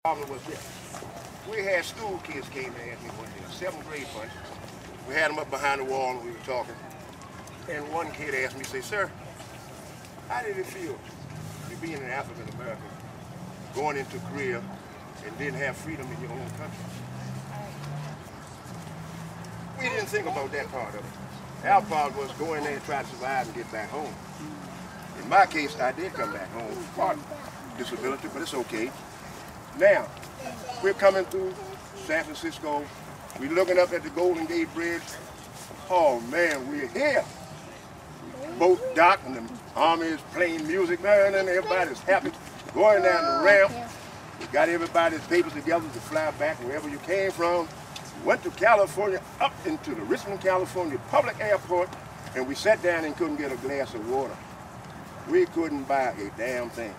Problem was this. We had school kids came and asked me one day, a 7th grade bunch. We had them up behind the wall and we were talking. And one kid asked me, say, sir, how did it feel to being an African American, going into Korea and didn't have freedom in your own country? We didn't think about that part of it. Our part was go in there and try to survive and get back home. In my case, I did come back home, part disability, but it's okay. Now, we're coming through San Francisco. We're looking up at the Golden Gate Bridge. Oh man, we're here. Boat docked and the army is playing music, man, and everybody's happy. Going down the ramp. We got everybody's papers together to fly back wherever you came from. Went to California, up into the Richmond, California public airport, and we sat down and couldn't get a glass of water. We couldn't buy a damn thing.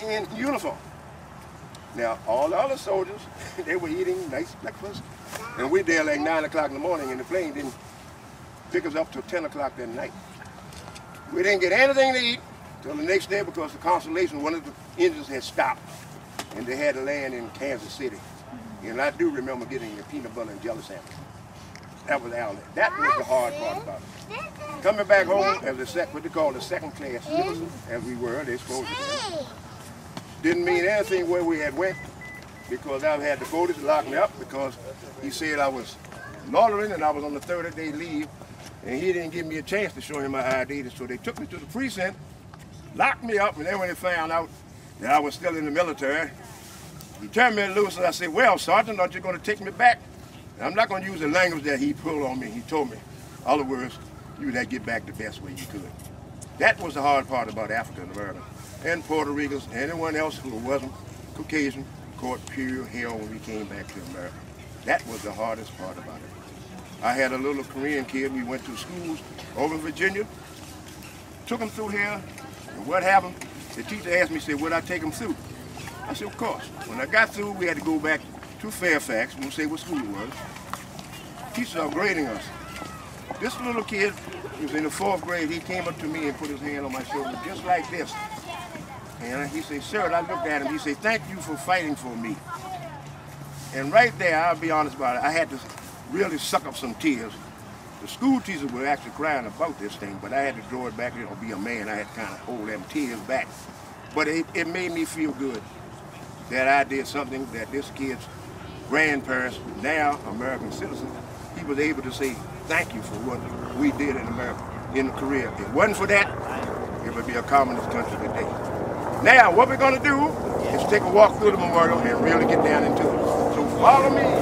In uniform. Now, all the other soldiers, they were eating nice breakfast, and we there like 9 o'clock in the morning, and the plane didn't pick us up till 10 o'clock that night. We didn't get anything to eat till the next day because the Constellation, one of the engines had stopped, and they had to land in Kansas City. And I do remember getting a peanut butter and jelly sandwich. That was our, that was the hard part about it. Coming back home as what they call the second class citizen, as we were, they supposed to be. Didn't mean anything where we had went because I had the police lock me up because he said I was loitering and I was on the 30-day leave and he didn't give me a chance to show him my ID. So they took me to the precinct, locked me up, and then when they found out that I was still in the military, he turned me loose and I said, well, Sergeant, aren't you going to take me back? And I'm not going to use the language that he pulled on me. He told me, in other words, you would have to get back the best way you could. That was the hard part about African Americans and Puerto Ricans, anyone else who wasn't Caucasian, caught pure hell when we came back to America. That was the hardest part about it. I had a little Korean kid, we went to schools over in Virginia, took him through here, and what happened? The teacher asked me, said, would I take him through? I said, of course. When I got through, we had to go back to Fairfax, we won't say what school it was. Teachers are grading us. This little kid was in the 4th grade, he came up to me and put his hand on my shoulder just like this. And he said, sir, and I looked at him, he said, thank you for fighting for me. And right there, I'll be honest about it, I had to really suck up some tears. The school teachers were actually crying about this thing, but I had to draw it back, you know, be a man, I had to kind of hold them tears back. But it made me feel good that I did something that this kid's grandparents, now American citizens, he was able to say, thank you for what we did in America, in Korea. If it wasn't for that, it would be a communist country today. Now, what we're going to do is take a walk through the memorial and really get down into it. So follow me.